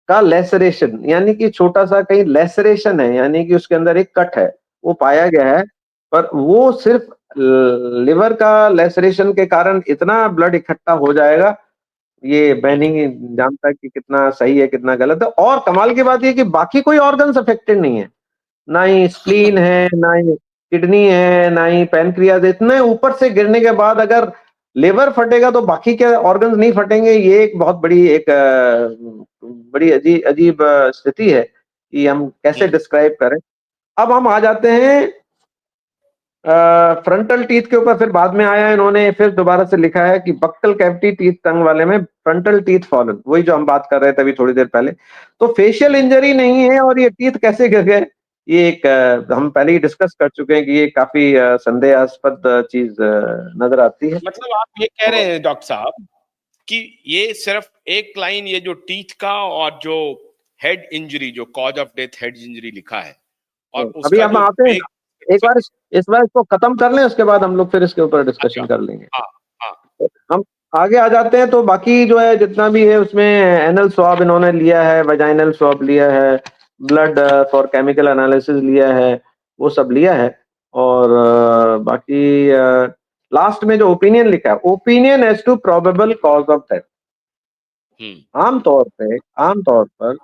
का लेसरेशन, यानी कि छोटा सा कहीं लेसरेशन है, यानी कि उसके अंदर एक कट है, वो पाया गया है। पर वो सिर्फ लिवर का लेसरेशन के कारण इतना ब्लड इकट्ठा हो जाएगा, ये मैं नहीं जानता कि कितना सही है कितना गलत है। और कमाल की बात ये कि बाकी कोई ऑर्गन्स अफेक्टेड नहीं है, ना ही स्प्लीन है, ना ही किडनी है, ना ही पैनक्रियाज। इतने ऊपर से गिरने के बाद अगर लिवर फटेगा तो बाकी के ऑर्गन्स नहीं फटेंगे, ये एक बहुत बड़ी एक बड़ी अजीब स्थिति है कि हम कैसे डिस्क्राइब करें। अब हम आ जाते हैं फ्रंटल टीथ के ऊपर, फिर बाद में आया इन्होंने फिर दोबारा से लिखा है कि बक्कल कैविटी टीथ टंग वाले में फ्रंटल टीथ फॉलन, वही जो हम बात कर रहे थे अभी थोड़ी देर पहले। तो फेशियल इंजरी नहीं है और ये टीथ कैसे गिर गए, ये एक हम पहले ही डिस्कस कर चुके हैं कि ये काफी संदेहास्पद चीज नजर आती है। मतलब आप ये कह रहे हैं डॉक्टर साहब कि ये सिर्फ एक लाइन, ये जो टीथ का और जो हेड इंजरी, जो cause of death head injury लिखा है, और अभी उसका हम जो आते हैं, एक बार इस बार इसको खत्म कर लें, उसके बाद हम लोग फिर इसके ऊपर डिस्कशन कर लेंगे। हाँ हाँ, हम आगे आ जाते हैं। तो बाकी जो है जितना भी है उसमें एनल स्वाब इन्होंने लिया है, वजाइनल स्वाब लिया है, ब्लड फॉर केमिकल एनालिसिस लिया है, वो सब लिया है। और बाकी लास्ट में जो ओपिनियन लिखा है, opinion as to probable cause of death, आमतौर पर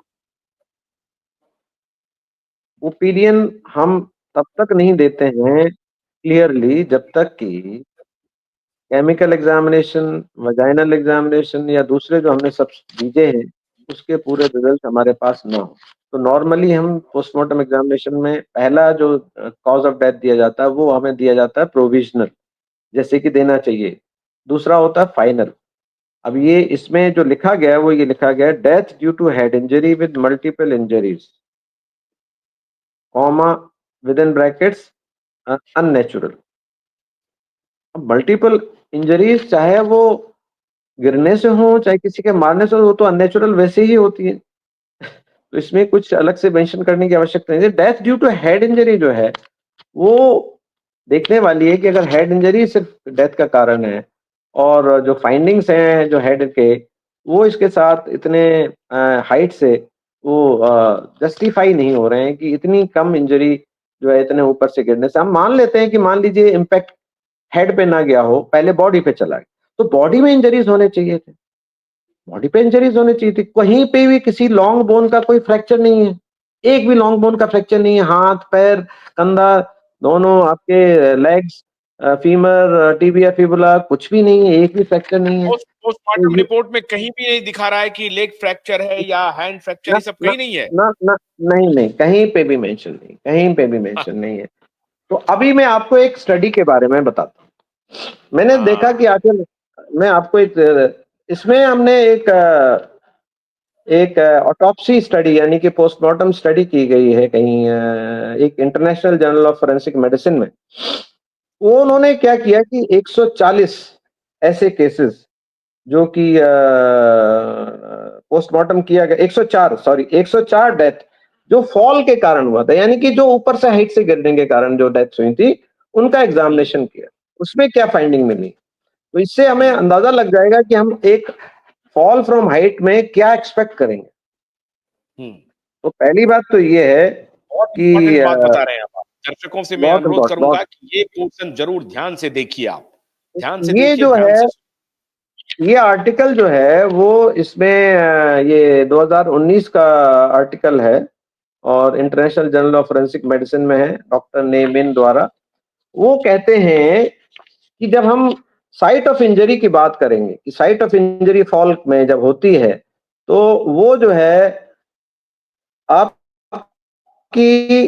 ओपिनियन हम तब तक नहीं देते हैं क्लियरली जब तक कि केमिकल एग्जामिनेशन, वजाइनल एग्जामिनेशन या दूसरे जो हमने सब चीजें हैं उसके पूरे रिजल्ट हमारे पास ना हो। तो नॉर्मली हम पोस्टमार्टम एग्जामिनेशन में पहला जो कॉज ऑफ डेथ दिया जाता है वो हमें दिया जाता है प्रोविजनल, जैसे कि देना चाहिए। दूसरा होता है फाइनल। अब ये इसमें जो लिखा गया है वो ये लिखा गया है, death due to head injury with multiple injuries, comma with in brackets unnatural. अब मल्टीपल इंजरीज चाहे वो गिरने से हो चाहे किसी के मारने से हो, वो तो अननेचुरल वैसे ही होती है, तो इसमें कुछ अलग से मेंशन करने की आवश्यकता नहीं है। Death due to head injury जो है वो देखने वाली है कि अगर हेड इंजरी सिर्फ डेथ का कारण है और जो फाइंडिंग्स हैं जो हेड के, वो इसके साथ इतने हाइट से वो जस्टिफाई नहीं हो रहे हैं कि इतनी कम इंजरी जो है इतने ऊपर से गिरने से। हम मान लेते हैं कि मान लीजिए इम्पैक्ट हेड पे ना गया हो, पहले बॉडी पे चला गया, तो बॉडी में इंजरीज होने चाहिए थे, बॉडी पे इंजरीज होनी चाहिए थी। कहीं पे भी किसी लॉन्ग बोन का कोई फ्रैक्चर नहीं है, एक भी लॉन्ग बोन का फ्रैक्चर नहीं है। हाथ पैर कंधा दोनों आपके लेग्स, फीमर टिबिया फिबुला कुछ भी नहीं है, एक भी फ्रैक्चर नहीं है। पोस्टमार्टम रिपोर्ट में कहीं भी नहीं दिखा रहा है कि लेग फ्रैक्चर है या हैंड फ्रैक्चर, ये सब कहीं नहीं है। नहीं, कहीं पे भी मेंशन नहीं, कहीं पे भी मेंशन नहीं है। तो अभी मैं आपको एक स्टडी के बारे में बताता हूँ। मैंने देखा कि आखिर मैं आपको एक इसमें हमने एक ऑटोप्सी स्टडी यानी कि पोस्टमार्टम स्टडी की गई है कहीं एक international journal of forensic medicine में। वो उन्होंने क्या किया कि 140 ऐसे केसेस जो कि पोस्टमार्टम किया गया, 104 डेथ जो फॉल के कारण हुआ था, यानी कि जो ऊपर से हाइट से गिरने के कारण जो डेथ हुई थी उनका एग्जामिनेशन किया, उसमें क्या फाइंडिंग मिली। तो इससे हमें अंदाजा लग जाएगा कि हम एक फॉल फ्रॉम हाइट में क्या एक्सपेक्ट करेंगे। तो पहली बात तो ये है कि बात बता रहे हैं आप। दर्शकों से मैं अनुरोध करूंगा कि ये पोर्शन जरूर ध्यान से देखिए, आप ध्यान से देखिए, जो है ये आर्टिकल जो है वो इसमें ये 2019 का आर्टिकल है और international journal of forensic medicine में है, डॉक्टर नेमिन द्वारा। वो कहते हैं कि जब हम साइट ऑफ इंजरी की बात करेंगे कि साइट ऑफ इंजरी फॉल में जब होती है तो वो जो है आपकी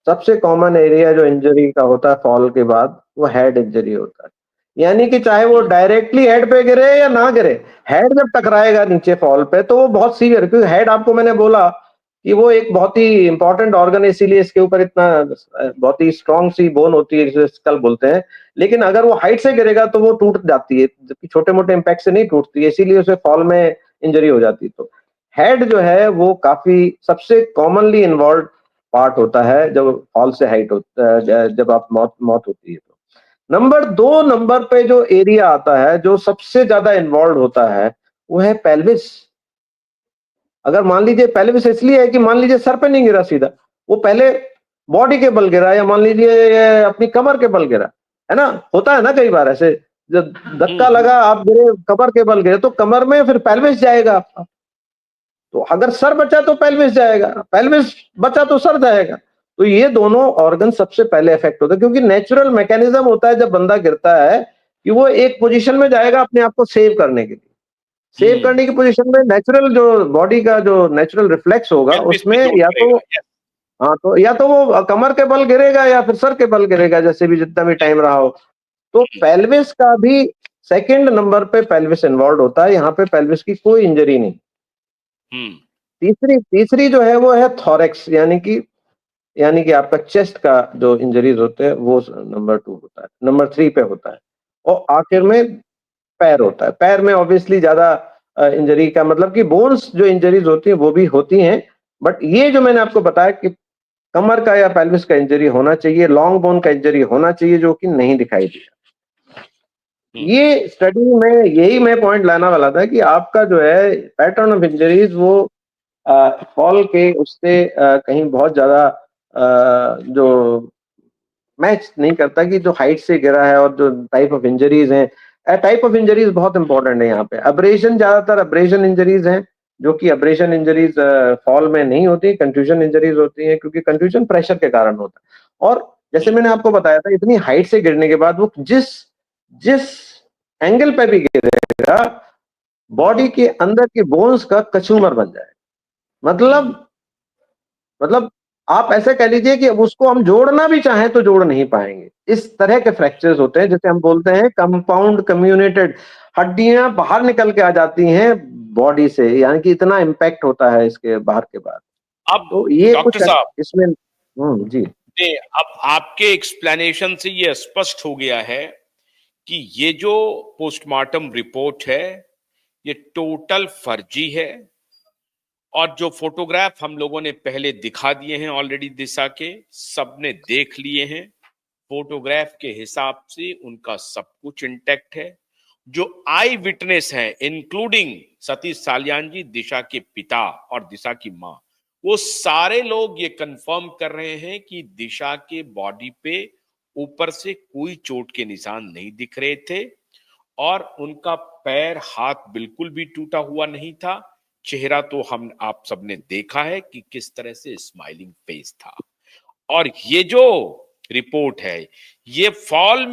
सबसे कॉमन एरिया जो इंजरी का होता है फॉल के बाद वो हेड इंजरी होता है। यानी कि चाहे वो डायरेक्टली हेड पे गिरे या ना गिरे, हेड जब टकराएगा नीचे फॉल पे तो वो बहुत सीवियर, क्योंकि हेड आपको मैंने बोला कि वो एक बहुत ही इंपॉर्टेंट ऑर्गन है, इसीलिए इसके ऊपर इतना बहुत ही स्ट्रॉन्ग सी बोन होती है जिसे स्कल बोलते हैं। लेकिन अगर वो हाइट से गिरेगा तो वो टूट जाती है, जबकि छोटे मोटे इम्पैक्ट से नहीं टूटती है, इसीलिए उसे फॉल में इंजरी हो जाती है। तो हेड जो है वो काफी सबसे कॉमनली इन्वॉल्व पार्ट होता है जब फॉल से हाइट होता है, जब आप मौत होती है। तो नंबर 2 नंबर पे जो एरिया आता है जो सबसे ज्यादा इन्वॉल्व होता है वो है पेल्विस। अगर मान लीजिए पेल्विस इसलिए है कि मान लीजिए सर पे नहीं गिरा सीधा, वो पहले बॉडी के बल गिरा, या मान लीजिए अपनी कमर के बल गिरा, है ना? होता है ना कई बार ऐसे, जब धक्का लगा, आप गिरे, कमर के बल गिरे, तो कमर में फिर पेल्विस जाएगा आपका। तो अगर सर बचा तो पेल्विस जाएगा, पेल्विस बचा तो सर जाएगा। तो ये दोनों ऑर्गन सबसे पहले इफेक्ट होता है, क्योंकि नेचुरल मैकेनिज्म होता है जब बंदा गिरता है कि वो एक पोजीशन में जाएगा अपने आप को सेव करने के लिए। सेव करने की पोजीशन में नेचुरल जो बॉडी का जो नेचुरल रिफ्लेक्स होगा पेल्विस पे उसमें जोर या तो पड़ेगा। यस, हाँ, तो या तो वो कमर के बल गिरेगा या फिर सर के बल गिरेगा, जैसे भी जितना भी टाइम रहा हो। तो पेल्विस का भी सेकंड नंबर पे पेल्विस इन्वॉल्व होता है, यहाँ पे पेल्विस की कोई इंजरी नहीं। तीसरी तीसरी जो है वो है थोरेक्स, यानी कि आपका चेस्ट का जो इंजरीज होते हैं वो नंबर 2 होता है, नंबर 3 पे होता है। और आखिर में पैर होता है। पैर में ऑब्वियसली ज्यादा इंजरी का मतलब कि बोन्स जो इंजरीज होती है वो भी होती हैं, बट ये जो मैंने आपको बताया कि कमर का या पेल्विस का इंजरी होना चाहिए, लॉन्ग बोन का इंजरी होना चाहिए, जो कि नहीं दिखाई दिया। ये स्टडी में यही मैं पॉइंट लाना वाला था कि आपका जो है पैटर्न ऑफ इंजरीज वो फॉल के उससे कहीं बहुत ज्यादा जो मैच नहीं करता, कि जो हाइट से गिरा है और जो टाइप ऑफ इंजरीज हैं। टाइप ऑफ इंजरीज बहुत इंपॉर्टेंट है यहाँ पे। अब्रेशन, ज्यादातर अब्रेशन इंजरीज हैं, जो कि अब्रेशन इंजरीज फॉल में नहीं होती, कंट्यूजन इंजरीज होती हैं, क्योंकि कंट्यूजन प्रेशर के कारण होता है। और जैसे मैंने आपको बताया था, इतनी हाइट से गिरने के बाद वो जिस जिस एंगल पे भी गिरेगा, बॉडी के अंदर के बोन्स का कचूमर बन जाए। मतलब आप ऐसे कह लीजिए कि अब उसको हम जोड़ना भी चाहें तो जोड़ नहीं पाएंगे। इस तरह के फ्रैक्चर्स होते हैं, जिसे हम बोलते हैं कंपाउंड कम्युनेटेड। हड्डियां बाहर निकल के आ जाती हैं बॉडी से, यानी कि इतना इम्पैक्ट होता है इसके बाहर के बाद। अब तो ये डॉक्टर कुछ साहब, इसमें जी। अब आपके एक्सप्लेनेशन से ये स्पष्ट हो गया है कि ये जो पोस्टमार्टम रिपोर्ट है ये टोटल फर्जी है, और जो फोटोग्राफ हम लोगों ने पहले दिखा दिए हैं ऑलरेडी दिशा के, सबने देख लिए हैं। फोटोग्राफ के हिसाब से उनका सब कुछ इंटैक्ट है। जो आई विटनेस हैं, इंक्लूडिंग सतीश सालियान जी, दिशा के पिता और दिशा की मां, वो सारे लोग ये कंफर्म कर रहे हैं कि दिशा के बॉडी पे ऊपर से कोई चोट के निशान नहीं दिख रहे थे, और उनका पैर हाथ बिल्कुल भी टूटा हुआ नहीं था। चेहरा तो हम आप सबने देखा है कि किस तरह से स्माइलिंग फेस था। और ये जो रिपोर्ट है, ये फॉल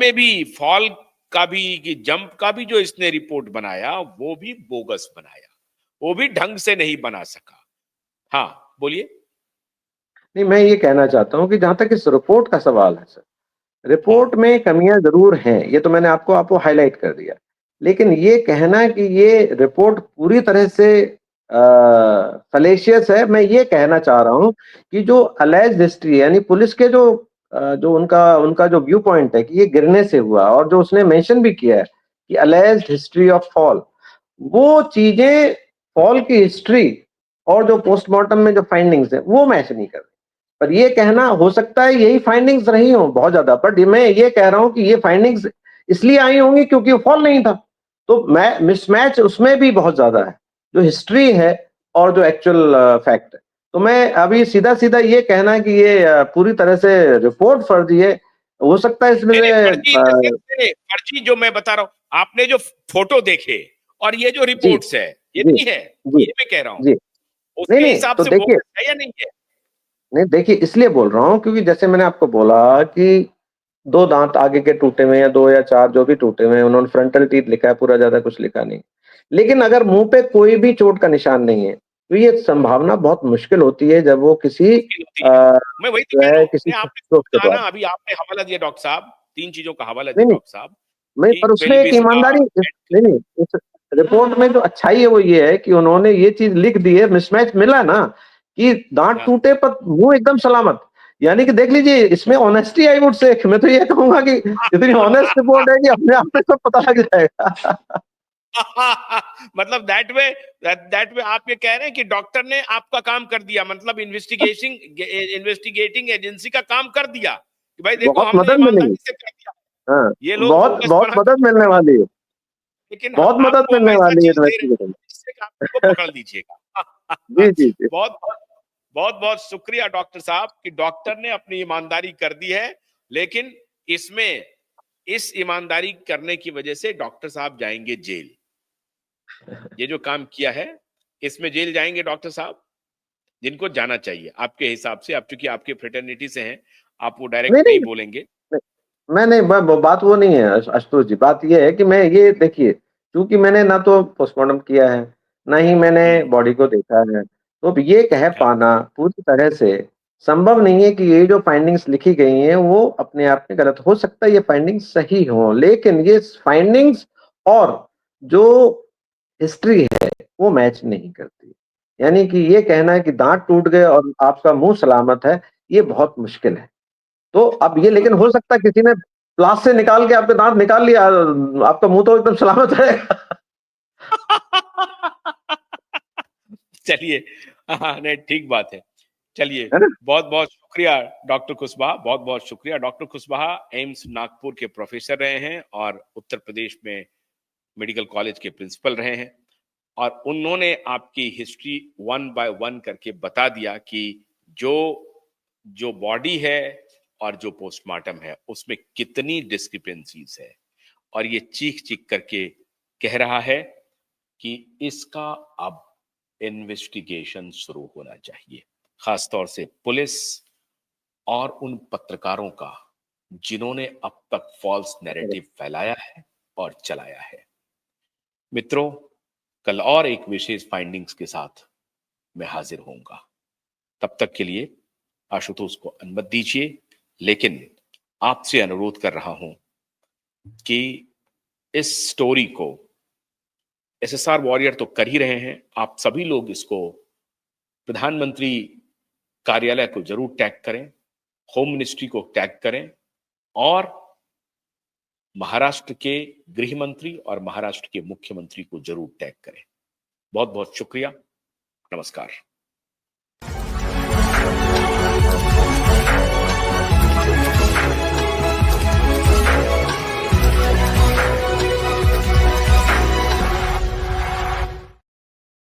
का भी, कि जंप का भी जो इसने रिपोर्ट बनाया वो भी बोगस बनाया, वो भी ढंग से नहीं बना सका। हाँ, बोलिए। नहीं, मैं ये कहना चाहता हूँ कि जहां तक इस रिपोर्ट का सवाल है सर, रिपोर्ट में कमियां जरूर हैं, ये तो मैंने आपको हाईलाइट कर दिया। लेकिन ये कहना कि ये रिपोर्ट पूरी तरह से फलेशियस है, मैं ये कहना चाह रहा हूं कि जो अलेज्ड हिस्ट्री, यानी पुलिस के जो उनका उनका जो व्यू पॉइंट है कि ये गिरने से हुआ, और जो उसने मेंशन भी किया है कि अलेज्ड हिस्ट्री ऑफ फॉल, वो चीजें फॉल की हिस्ट्री और जो पोस्टमार्टम में जो फाइंडिंग्स है वो मैच नहीं कर रही। पर ये कहना, हो सकता है यही फाइंडिंग्स रही हो बहुत ज्यादा, बट मैं ये कह रहा हूं कि ये फाइंडिंग्स इसलिए आई होंगी क्योंकि वो फॉल नहीं था। तो मैं मिसमैच उसमें भी बहुत ज्यादा है, जो हिस्ट्री है और जो एक्चुअल फैक्ट है। तो मैं अभी सीधा सीधा ये कहना कि ये पूरी तरह से रिपोर्ट फर्जी है। हो सकता है इसमें नहीं नहीं, से फर्जी इन द सेंस, नहीं, फर्जी जो मैं बता रहा हूं, आपने जो फोटो देखे और ये जो जी रिपोर्ट्स है, ये जी नहीं है, जी ये मैं कह रहा हूं, जी। नहीं उसके नहीं, हिसाब तो से देखिए, बोगस है या नहीं है? नहीं देखिए, इसलिए बोल रहा हूँ क्योंकि जैसे मैंने आपको बोला कि 2 दांत आगे के टूटे हुए हैं, या 2 या 4 जो भी टूटे हुए हैं, उन्होंने फ्रंटल टीथ लिखा है, पूरा ज्यादा कुछ लिखा नहीं। लेकिन अगर मुंह पे कोई भी चोट का निशान नहीं है, तो ये संभावना बहुत मुश्किल होती है जब वो किसी मुश्किल होती है। मैं वही तो जो कह रहा है हूँ, किसी नहीं आपने चोट के कहा ना, बाद। अभी आपने हवाला दिया डॉक्टर साहब, 3 चीजों का हवाला नहीं दिया नहीं, डॉक्टर साहब, नहीं कि पर उसमें एक पेल्विस का ईमानदारी नहीं नहीं, इस रिपोर्ट में जो अच्छाई है वो ये है कि उन्होंने ये चीज लिख दी है, मिसमैच मिला ना, कि दांत हाँ। टूटे पर मुंह एकदम सलामत। यानी कि देख लीजिए, इसमें ऑनेस्टी आई वुड से, मैं तो ये कहूंगा कि इतनी ऑनेस्ट रिपोर्ट है कि अपने आप में सब पता लग जाएगा। मतलब दैट वे आप ये कह रहे हैं कि डॉक्टर ने आपका काम कर दिया, मतलब इन्वेस्टिगेटिंग एजेंसी का काम कर दिया कि भाई देखो बहुत हमने मदद मिलेगी। ईमानदारी से कर दिया, हाँ, ये लोग बहुत बोगस बहुत बना के मदद मिलने वाली है। लेकिन बहुत मदद आपको हम मिलने ऐसा वाली है चीज दे रहे हैं इन्वेस्टिगेशन जिससे कि आप उसको पकड़ लीजिएगा। जी, जी, जी। बहुत बहुत बहुत बहुत शुक्रिया डॉक्टर साहब कि डॉक्टर ने अपनी ईमानदारी कर दी है, लेकिन इसमें इस ईमानदारी करने की वजह से डॉक्टर साहब जाएंगे जेल। ये जो काम किया है, इसमें जेल जाएंगे डॉक्टर साहब, जिनको जाना चाहिए आपके हिसाब से। आप चूंकि आपके फ्रेटर्निटी से हैं, आप वो नहीं, डायरेक्ट नहीं, नहीं बोलेंगे। मैं नहीं, बात वो नहीं है आशुतोष जी, बात ये है कि मैं ये देखिए, क्योंकि मैंने ना तो पोस्टमार्टम किया है, ना ही मैंने हम्म। बॉडी को देखा है, तो ये कह हाँ। पाना पूरी तरह से संभव नहीं है कि ये जो फाइंडिंग्स लिखी गई हैं वो अपने आप में गलत हो सकता है, ये फाइंडिंग्स सही हो, लेकिन ये फाइंडिंग्स और जो हिस्ट्री है वो मैच नहीं करती। यानी कि ये कहना है कि दांत टूट गए और आपका मुंह सलामत है, ये बहुत मुश्किल है। तो अब ये लेकिन हो सकता है किसी ने प्लास से निकाल के आपके दांत निकाल लिया, आपका मुंह तो एकदम सलामत रहेगा। चलिए, हाँ, नहीं ठीक बात है। चलिए, है ना? बहुत बहुत शुक्रिया डॉक्टर कुशवाहा, बहुत बहुत शुक्रिया। डॉक्टर कुशवाहा एम्स नागपुर के प्रोफेसर रहे हैं और उत्तर प्रदेश में मेडिकल कॉलेज के प्रिंसिपल रहे हैं, और उन्होंने आपकी हिस्ट्री वन बाय वन करके बता दिया कि जो जो बॉडी है और जो पोस्टमार्टम है उसमें कितनी डिस्क्रिपेंसीज है, और ये चीख चीख करके कह रहा है कि इसका अब इन्वेस्टिगेशन शुरू होना चाहिए, खासतौर से पुलिस और उन पत्रकारों का जिन्होंने अब तक फॉल्स नैरेटिव फैलाया है और चलाया है। मित्रों, कल और एक विशेष फाइंडिंग्स के साथ मैं हाजिर होऊंगा। तब तक के लिए आशुतोष को अनुमति दीजिए, लेकिन आपसे अनुरोध कर रहा हूं कि इस स्टोरी को एसएसआर वॉरियर तो कर ही रहे हैं, आप सभी लोग इसको प्रधानमंत्री कार्यालय को जरूर टैग करें, होम मिनिस्ट्री को टैग करें, और महाराष्ट्र के गृह मंत्री और महाराष्ट्र के मुख्यमंत्री को जरूर टैग करें। बहुत बहुत शुक्रिया। नमस्कार।